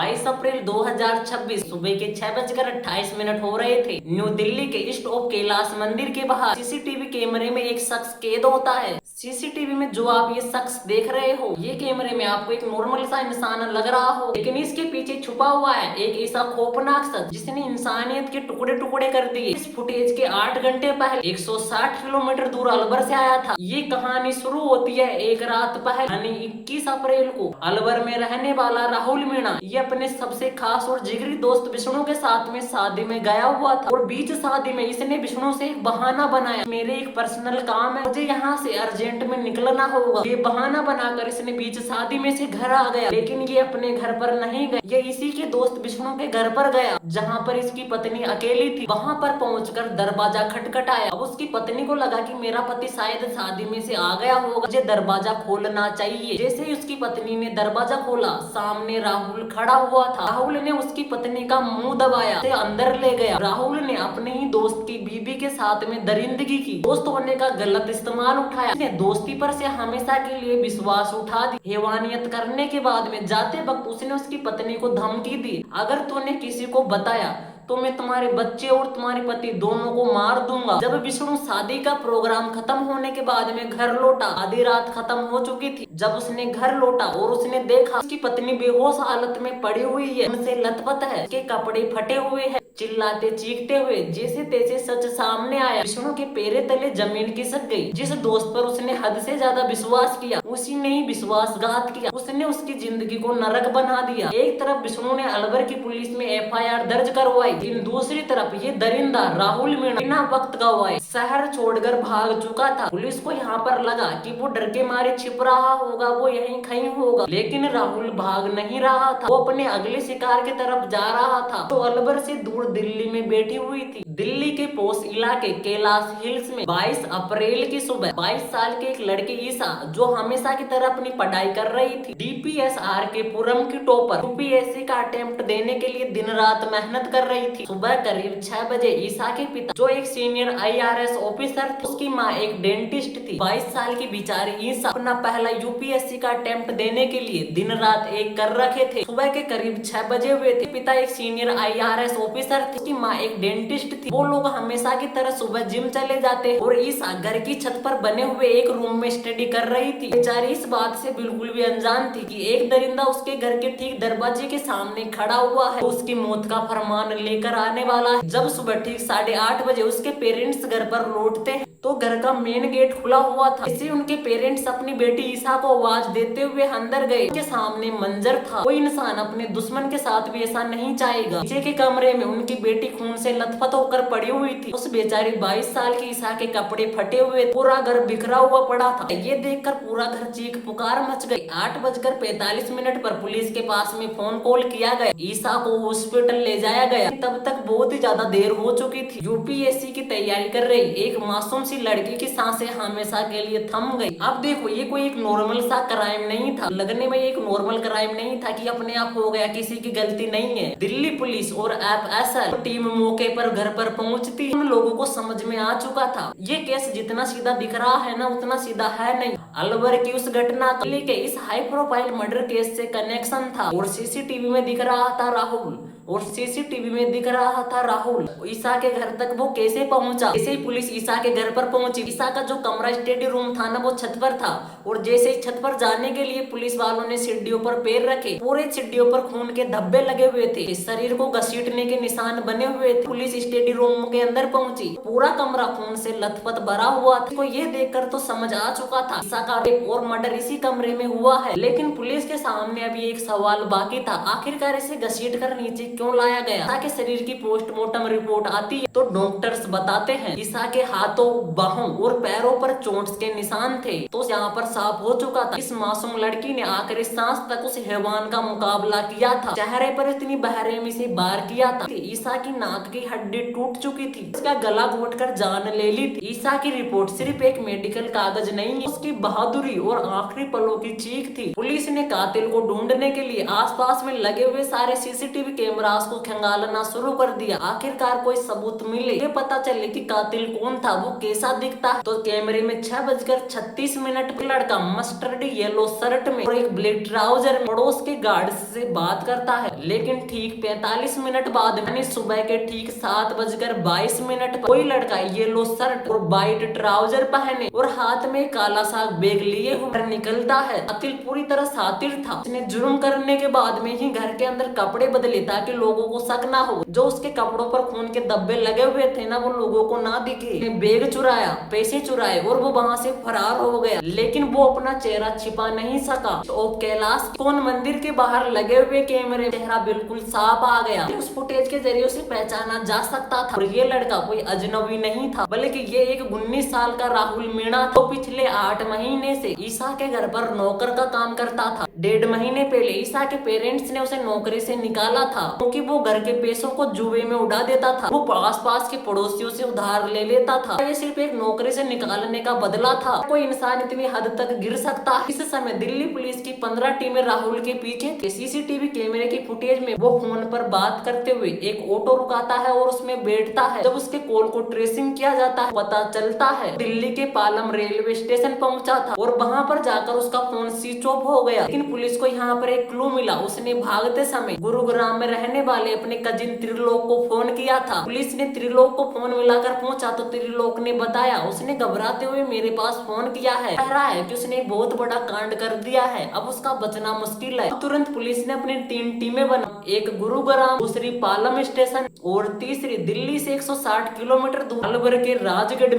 22 अप्रैल 2026 सुबह के 6:28 हो रहे थे। न्यू दिल्ली के ईस्ट ऑफ कैलाश मंदिर के बाहर सीसीटीवी कैमरे में एक शख्स कैद होता है। सीसीटीवी में जो आप ये शख्स देख रहे हो, ये कैमरे में आपको एक नॉर्मल सा इंसान लग रहा हो, लेकिन इसके पीछे छुपा हुआ है एक ऐसा खौफनाक शख्स जिसने इंसानियत के टुकड़े टुकड़े कर दिए। इस फुटेज के 8 घंटे पहले 160 किलोमीटर दूर अलवर से आया था। ये कहानी शुरू होती है एक रात पहले यानी 21 अप्रैल को। अलवर में रहने वाला राहुल मीणा ये अपने सबसे खास और जिगरी दोस्त विष्णु के साथ में शादी में गया हुआ था और बीच शादी में इसने विष्णु से एक बहाना बनाया, मेरे एक पर्सनल काम है, मुझे यहाँ से अर्जेंट में निकलना होगा। ये बहाना बनाकर इसने बीच शादी में से घर आ गया, लेकिन ये अपने घर पर नहीं गया, ये इसी के दोस्त विष्णु के घर पर गया जहाँ पर इसकी पत्नी अकेली थी। वहाँ पर पहुंचकर दरवाजा खटखटाया। अब उसकी पत्नी को लगा कि मेरा पति शायद शादी में से आ गया होगा, मुझे दरवाजा खोलना चाहिए। जैसे ही उसकी पत्नी ने दरवाजा खोला, सामने राहुल खड़ा हुआ था। राहुल ने उसकी पत्नी का मुंह दबाया, उसे अंदर ले गया। राहुल ने अपने ही दोस्त की बीबी के साथ में दरिंदगी की, दोस्त होने का गलत इस्तेमाल उठाया। उसने दोस्ती पर से हमेशा के लिए विश्वास उठा दी। हैवानियत करने के बाद में जाते वक्त उसने उसकी पत्नी को धमकी दी, अगर तूने किसी को बताया तो मैं तुम्हारे बच्चे और तुम्हारे पति दोनों को मार दूंगा। जब विष्णु शादी का प्रोग्राम खत्म होने के बाद में घर लौटा, आधी रात खत्म हो चुकी थी। जब उसने घर लौटा और उसने देखा उसकी पत्नी बेहोश हालत में पड़ी हुई है, उनसे लथपथ है, उसके कपड़े फटे हुए हैं, चिल्लाते चीखते हुए जैसे तैसे सच सामने आया। विष्णु के पैरे तले जमीन खिसक गई। जिस दोस्त पर उसने हद से ज्यादा विश्वास किया, उसी ने ही विश्वासघात किया, उसने उसकी जिंदगी को नरक बना दिया। एक तरफ विष्णु ने अलवर की पुलिस में FIR दर्ज करवाई, लेकिन दूसरी तरफ ये दरिंदा राहुल मीणा बिना वक्त गवाए शहर छोड़कर भाग चुका था। पुलिस को यहाँ पर लगा कि वो डर के मारे छिप रहा होगा, वो यहीं कहीं होगा, लेकिन राहुल भाग नहीं रहा था, वो अपने अगले शिकार की तरफ जा रहा था। तो अलवर से दूर दिल्ली में बैठी हुई थी। दिल्ली के पोस्ट इलाके कैलाश हिल्स में 22 अप्रैल की सुबह 22 साल के एक लड़की ईशा, जो हमेशा की तरह अपनी पढ़ाई कर रही थी, DPSR के पुरम की टॉपर, UPSC का अटेम्प्ट देने के लिए दिन रात मेहनत कर रही थी। सुबह करीब 6 बजे ईशा के पिता, जो एक सीनियर IRS ऑफिसर थे, उसकी माँ एक डेंटिस्ट थी। 22 साल की बेचारी ईशा अपना पहला UPSC का अटेम्प्ट देने के लिए दिन रात एक कर रखे थे। सुबह के करीब 6 बजे हुए थे। पिता एक सीनियर IRS ऑफिसर थे, उसकी माँ एक डेंटिस्ट थी। वो लोग हमेशा की तरह सुबह जिम चले जाते और ईशा घर की छत पर बने हुए एक रूम में स्टडी कर रही थी। बेचारी इस बात से बिल्कुल भी अनजान थी कि एक दरिंदा उसके घर के ठीक दरवाजे के सामने खड़ा हुआ है, तो उसकी मौत का फरमान लेकर आने वाला है। जब सुबह ठीक 8:30 बजे उसके पेरेंट्स घर पर लौटते हैं, तो घर का मेन गेट खुला हुआ था। इसी उनके पेरेंट्स अपनी बेटी ईशा को आवाज देते हुए अंदर गए। उनके सामने मंजर था, कोई इंसान अपने दुश्मन के साथ भी ऐसा नहीं चाहेगा। नीचे के कमरे में उनकी बेटी खून से लथपथ होकर पड़ी हुई थी। उस बेचारी 22 साल की ईशा के कपड़े फटे हुए, पूरा घर बिखरा हुआ पड़ा था। ये देखकर पूरा घर चीख पुकार मच गई। 8:45 पर पुलिस के पास में फोन कॉल किया गया। ईशा को हॉस्पिटल ले जाया गया। तब तक बहुत ही ज्यादा देर हो चुकी थी। UPSC की तैयारी कर रही एक मासूम सी लड़की की सांसें हमेशा के लिए थम गई। अब देखो, ये कोई एक नॉर्मल सा क्राइम नहीं था, लगने में एक नॉर्मल क्राइम नहीं था कि अपने आप हो गया, किसी की गलती नहीं है। दिल्ली पुलिस और FSL टीम मौके पर घर पर पहुंचती, उन लोगों को समझ में आ चुका था ये केस जितना सीधा दिख रहा है ना, उतना सीधा है नहीं। अलवर की उस घटना के इस हाई प्रोफाइल मर्डर केस से कनेक्शन था और सीसीटीवी में दिख रहा था राहुल, और सीसीटीवी में दिख रहा था राहुल। ईशा के घर तक वो कैसे पहुंचा? जैसे ही पुलिस ईशा के घर पर पहुंची, ईशा का जो कमरा स्टडी रूम था ना, वो छत पर था, और जैसे ही छत पर जाने के लिए पुलिस वालों ने सीढ़ियों पर पैर रखे, पूरे सीढ़ियों पर खून के धब्बे लगे हुए थे, शरीर को घसीटने के निशान बने हुए थे। पुलिस स्टडी रूम के अंदर पहुंची, पूरा कमरा खून से लथपथ भरा हुआ था। ये देखकर तो समझ आ चुका था ईशा का रेप और मर्डर इसी कमरे में हुआ है। लेकिन पुलिस के सामने अभी एक सवाल बाकी था, आखिरकार इसे घसीट कर नीचे क्यों लाया गया? ईशा के शरीर की पोस्टमार्टम रिपोर्ट आती है तो डॉक्टर्स बताते हैं ईशा के हाथों, बाहों और पैरों पर चोट के निशान थे। तो यहाँ पर साफ हो चुका था इस मासूम लड़की ने आखिरी सांस तक उस हैवान का मुकाबला किया था। चेहरे पर इतनी बेरहमी से वार किया था। ईशा की नाक की हड्डी टूट चुकी थी, इसका गला घोटकर जान ले ली थी। ईशा की रिपोर्ट सिर्फ एक मेडिकल कागज नहीं है, उसकी बहादुरी और आखिरी पलों की चीख थी। पुलिस ने कातिल को ढूंढने के लिए आसपास में लगे हुए सारे सीसीटीवी कैमरास को खंगालना शुरू कर दिया। आखिरकार कोई सबूत मिले, ये पता चले कि कातिल कौन था, वो कैसा दिखता है। तो कैमरे में 6:36 पर लड़का लड़का मस्टर्ड येलो शर्ट में और एक ब्लैक ट्राउजर में पड़ोस के गार्ड से बात करता है। लेकिन ठीक 45 मिनट बाद यानी सुबह के ठीक 7:22 कोई लड़का येलो शर्ट और व्हाइट ट्राउजर पहने और हाथ में काला सा बैग लिए हुए निकलता है। कातिल पूरी तरह सातिर था। उसने जुर्म करने के बाद में ही घर के अंदर कपड़े बदले ताकि लोगों को शक ना हो। जो उसके कपड़ों पर खून के धब्बे लगे हुए थे ना, वो लोगों को ना दिखे। बैग चुराया, पैसे चुराए और वो वहाँ से फरार हो गया। लेकिन वो अपना चेहरा छिपा नहीं सका। तो कैलाश कौन मंदिर के बाहर लगे हुए कैमरे चेहरा बिल्कुल साफ आ गया। उस फुटेज के जरिए उसे पहचाना जा सकता था और ये लड़का कोई अजनबी नहीं था, बल्कि ये एक 19 साल का राहुल मीणा था। तो पिछले 8 महीने से ईसा के घर पर नौकर का काम करता था। 1.5 महीने पहले ईसा के पेरेंट्स ने उसे नौकरी से निकाला था क्योंकि वो घर के पैसों को जुए में उड़ा देता था। वो आस पास के पड़ोसियों से उधार ले लेता था। ये सिर्फ एक नौकरी से निकालने का बदला था। कोई इंसान इतनी हद तक गिर सकता है। इस समय दिल्ली पुलिस की 15 टीमें राहुल के पीछे थी। सीसीटीवी कैमरे की फुटेज में वो फोन पर बात करते हुए एक ऑटो रुकाता है और उसमें बैठता है। जब उसके कॉल को ट्रेसिंग किया जाता है, पता चलता है दिल्ली के पालम रेलवे स्टेशन पहुंचा था और वहां पर जाकर उसका फोन स्विच ऑफ हो गया। लेकिन पुलिस को यहाँ पर एक क्लू मिला। उसने भागते समय गुरुग्राम में रहने वाले अपने कजिन त्रिलोक को फोन किया था। पुलिस ने त्रिलोक को फोन मिलाकर पूछा तो त्रिलोक ने बताया उसने घबराते हुए मेरे पास फोन किया है, कह रहा है कि उसने बहुत बड़ा कांड कर दिया है, अब उसका बचना मुश्किल है। तुरंत पुलिस ने अपनी 3 टीमें बना, एक गुरुग्राम, दूसरी पालम स्टेशन और तीसरी दिल्ली से 160 किलोमीटर दूर अलवर के राजगढ़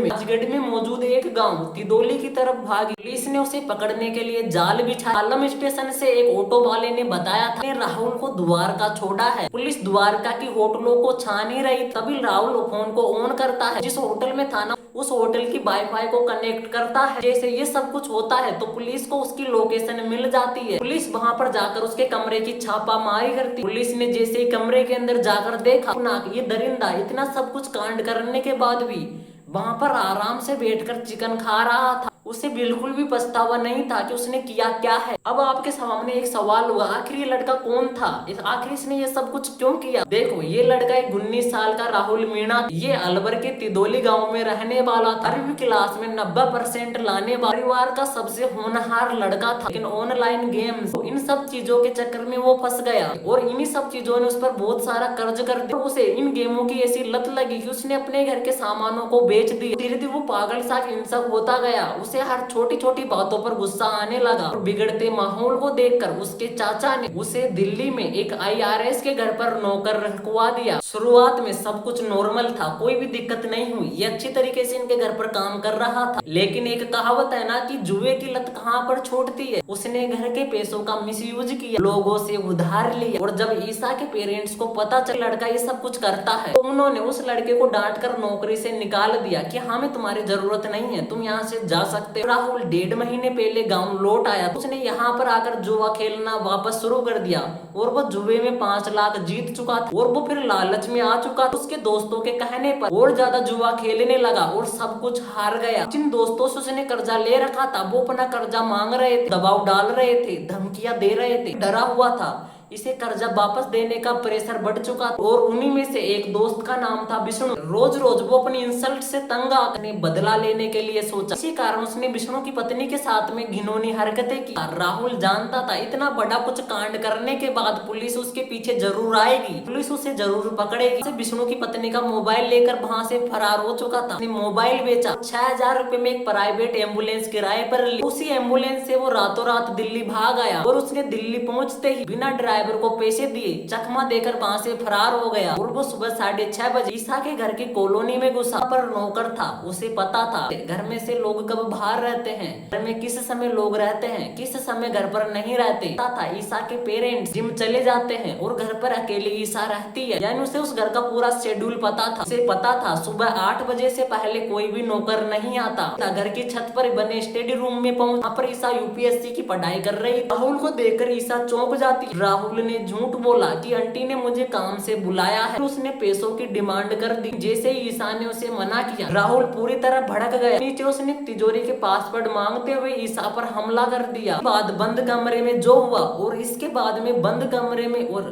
में मौजूद एक गांव तिदोली की तरफ भागी। पुलिस ने उसे पकड़ने के लिए जाल बिछाया। पालम स्टेशन से एक ऑटो वाले ने बताया था राहुल को द्वारका छोड़ा है। पुलिस द्वारका की होटलों को छान ही रही, तभी राहुल फोन को ऑन करता है। जिस होटल में था ना, उस होटल की वाईफाई को कनेक्ट करता है। जैसे ये सब कुछ होता है तो पुलिस को उसकी लोकेशन मिल जाती है। पुलिस वहां पर जाकर उसके कमरे की छापामारी करती। पुलिस ने जैसे ही कमरे के अंदर जाकर देखा ना, ये दरिंदा इतना सब कुछ कांड करने के बाद भी वहां पर आराम से बैठकर चिकन खा रहा था। उसे बिल्कुल भी पछतावा नहीं था कि उसने किया क्या है। अब आपके सामने एक सवाल होगा, आखिर ये लड़का कौन था, आखिर इसने ये सब कुछ क्यों किया। देखो, ये लड़का एक 19 साल का राहुल मीणा, ये अलवर के तिदोली गांव में रहने वाला था। 12वीं क्लास में 90% लाने वाला परिवार का सबसे होनहार लड़का था। लेकिन ऑनलाइन गेम्स, इन सब चीजों के चक्कर में वो फंस गया और इन्हीं सब चीजों ने उस पर बहुत सारा कर्ज कर दिया। उसे इन गेमों की ऐसी लत लगी कि उसने अपने घर के सामानों को बेच दिया। धीरे धीरे वो पागल सा हिंसक होता गया। उसे हर छोटी छोटी बातों पर गुस्सा आने लगा और बिगड़ते माहौल को देखकर उसके चाचा ने उसे दिल्ली में एक IRS के घर पर नौकर रखवा दिया। शुरुआत में सब कुछ नॉर्मल था, कोई भी दिक्कत नहीं हुई। ये अच्छी तरीके से इनके घर पर काम कर रहा था। लेकिन एक कहावत है ना कि जुए की लत कहाँ पर छूटती है। उसने घर के पैसों का मिसयूज किया, लोगों से उधार लिया और जब ईसा के पेरेंट्स को पता चला लड़का ये सब कुछ करता है तो उन्होंने उस लड़के को डांट कर नौकरी से निकाल दिया कि हमें तुम्हारी जरूरत नहीं है, तुम यहाँ से जा सकते हो। राहुल 1.5 महीने पहले गांव लौट आया। उसने यहाँ पर आकर जुआ खेलना वापस शुरू कर दिया और वो जुए में 5 लाख जीत चुका था और वो फिर लालच में आ चुका था। उसके दोस्तों के कहने पर और ज्यादा जुआ खेलने लगा और सब कुछ हार गया। जिन दोस्तों से उसने कर्जा ले रखा था वो अपना कर्जा मांग रहे थे, दबाव डाल रहे थे, धमकियां दे रहे थे, डरा हुआ था। इसे कर्जा वापस देने का प्रेशर बढ़ चुका था और उन्हीं में से एक दोस्त का नाम था विष्णु। रोज रोज वो अपनी इंसल्ट से तंग आकर बदला लेने के लिए सोचा। इसी कारण उसने विष्णु की पत्नी के साथ में घिनौनी हरकतें की। राहुल जानता था इतना बड़ा कुछ कांड करने के बाद पुलिस उसके पीछे जरूर आएगी, पुलिस उसे जरूर पकड़ेगी। विष्णु की पत्नी का मोबाइल लेकर वहाँ से फरार हो चुका था। उसने मोबाइल बेचा, 6000 रुपए में एक प्राइवेट एम्बुलेंस किराए पर ली। उसी एम्बुलेंस से वो रातों रात दिल्ली भाग आया और उसने दिल्ली पहुंचते ही बिना ड्राइवर को पैसे दिए चकमा देकर वहां से फरार हो गया और वो सुबह 6:30 बजे ईसा के घर की कॉलोनी में घुसा। पर नौकर था, उसे पता था घर में से लोग कब बाहर रहते हैं, घर में किस समय लोग रहते हैं, किस समय घर पर नहीं रहते। पता था ईसा के पेरेंट्स जिम चले जाते हैं और घर पर अकेली ईसा रहती है, यानी उसे उस घर का पूरा शेड्यूल पता था। उसे पता था सुबह 8 बजे से पहले कोई भी नौकर नहीं आता। घर की छत पर बने स्टडी रूम में पहुंच, वहाँ पर ईसा UPSC की पढ़ाई कर रही। राहुल को देखकर ईसा चौंक जाती। राहुल ने झूठ बोला कि आंटी ने मुझे काम से बुलाया है, उसने पैसों की डिमांड कर दी। जैसे ही ईसा ने उसे मना किया, राहुल पूरी तरह भड़क गया। नीचे उसने तिजोरी के पासवर्ड मांगते हुए ईसा पर हमला कर दिया। बाद बंद कमरे में जो हुआ और इसके बाद में बंद कमरे में और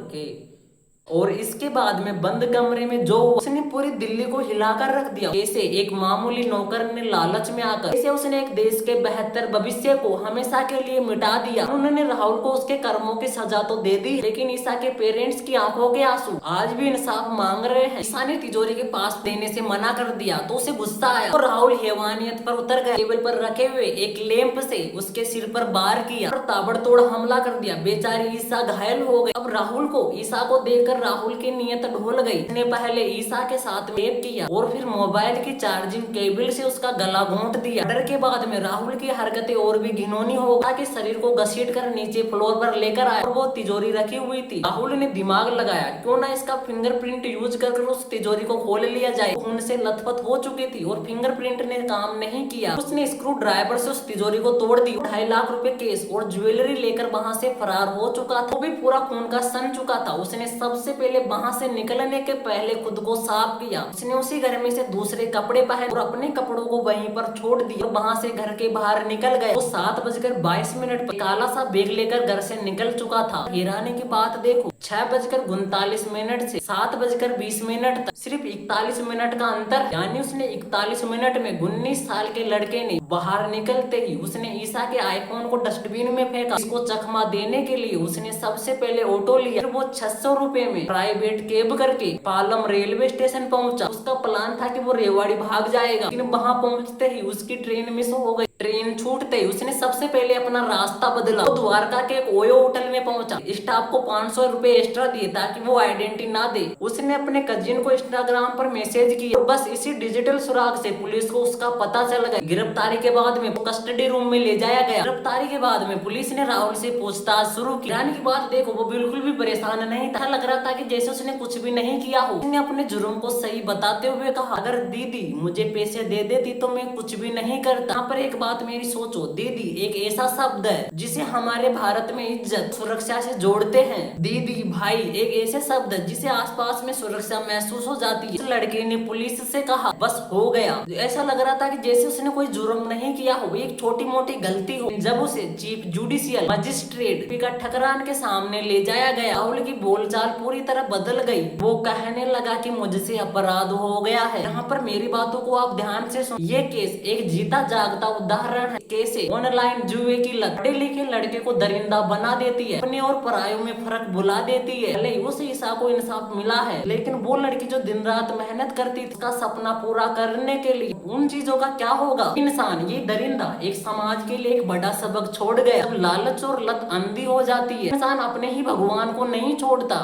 और इसके बाद में बंद कमरे में जो उसने पूरी दिल्ली को हिलाकर रख दिया। जैसे एक मामूली नौकर ने लालच में आकर जैसे उसने एक देश के बेहतर भविष्य को हमेशा के लिए मिटा दिया। उन्होंने राहुल को उसके कर्मों की सजा तो दे दी, लेकिन ईसा के पेरेंट्स की आंखों के आंसू आज भी इंसाफ मांग रहे हैं। ईसा ने तिजोरी के पास देने से मना कर दिया तो उसे गुस्सा आया और राहुल हैवानियत पर उतर गए। टेबल पर रखे हुए एक लैंप से उसके सिर पर वार किया और ताबड़तोड़ हमला कर दिया। बेचारी ईसा घायल हो गई। अब राहुल को ईसा को देखकर राहुल की नीयत ढोल गई। उसने पहले ईसा के साथ रेप किया और फिर मोबाइल की चार्जिंग केबल से उसका गला घोंट दिया। डर के बाद में राहुल की हरकतें और भी घिनौनी हो गई। शरीर को घसीट कर नीचे फ्लोर पर लेकर आया और वो तिजोरी रखी हुई थी। राहुल ने दिमाग लगाया क्यों ना इसका फिंगरप्रिंट यूज कर उस तिजोरी को खोल लिया जाए। खून से लथपथ हो चुकी थी और फिंगरप्रिंट ने काम नहीं किया। उसने स्क्रू ड्राइवर से उस तिजोरी को तोड़ दी। 2.5 लाख रुपए केस और ज्वेलरी लेकर वहां से फरार हो चुका था। वो भी पूरा खून का सन चुका था। उसने सबसे पहले वहां से निकलने के पहले खुद को साफ किया। उसने उसी घर में से दूसरे कपड़े पहने और अपने कपड़ों को वहीं पर छोड़ दिया। वहां से घर के बाहर निकल गए। वो 7:22 पर काला सा बैग लेकर घर से निकल चुका था। हैरानी की बात देखो, 6:39 से 7:20 तक सिर्फ 41 मिनट का अंतर, यानी उसने 41 मिनट में 19 साल के लड़के ने बाहर निकलते ही उसने ईसा के आईफोन को डस्टबिन में फेंका। इसको चकमा देने के लिए उसने सबसे पहले ऑटो लिया। फिर वो 600 रुपए में प्राइवेट कैब करके पालम रेलवे स्टेशन पहुंचा। उसका प्लान था कि वो रेवाड़ी भाग जाएगा, लेकिन वहां पहुंचते ही उसकी ट्रेन मिस हो गई। ट्रेन छूटते ही उसने सबसे पहले अपना रास्ता बदला। वो द्वारका के एक ओयो होटल में पहुंचा। स्टाफ को 500 रुपए एक्स्ट्रा दिए ताकि वो आइडेंटिटी ना दे। उसने अपने कजिन को इंस्टाग्राम पर मैसेज किया। बस इसी डिजिटल सुराग से पुलिस को उसका पता चल गया। गिरफ्तारी के बाद में कस्टडी रूम में ले जाया गया। गिरफ्तारी के बाद में पुलिस ने राहुल से पूछताछ शुरू की। की बात देखो, वो बिल्कुल भी परेशान नहीं था। लग रहा था कि जैसे उसने कुछ भी नहीं किया हो। उसने अपने जुर्म को सही बताते हुए कहा, अगर दीदी मुझे पैसे दे देती तो मैं कुछ भी नहीं करता। यहाँ पर एक बात मेरी सोचो, दीदी एक ऐसा शब्द है जिसे हमारे भारत में इज्जत सुरक्षा से जोड़ते हैं। दीदी भाई एक ऐसे शब्द है जिसे आसपास में सुरक्षा महसूस हो जाती है। इस लड़के ने पुलिस से कहा, बस हो गया। ऐसा लग रहा था कि जैसे उसने कोई जुर्म नहीं किया हो, एक छोटी मोटी गलती हो। जब उसे चीफ जुडिशियल मजिस्ट्रेट ठकरान के सामने ले जाया गया, राहुल की बोलचाल पूरी तरह बदल गई। वो कहने लगा कि मुझसे अपराध हो गया है। यहाँ पर मेरी बातों को आप ध्यान से सुन। ये केस एक जीता जागता उदाहरण है कैसे ऑनलाइन जुए की लत पढ़े लिखे लड़के को दरिंदा बना देती है, अपने और परायों में फर्क भुला देती है। भले उस ईसा को इंसाफ मिला है, लेकिन वो लड़की जो दिन रात मेहनत करती थी उसका सपना पूरा करने के लिए, उन चीजों का क्या होगा। इंसान ये दरिंदा एक समाज के लिए एक बड़ा सबक छोड़ गया। लालच और लत अंधी हो जाती है, इंसान अपने ही भगवान को नहीं छोड़ता।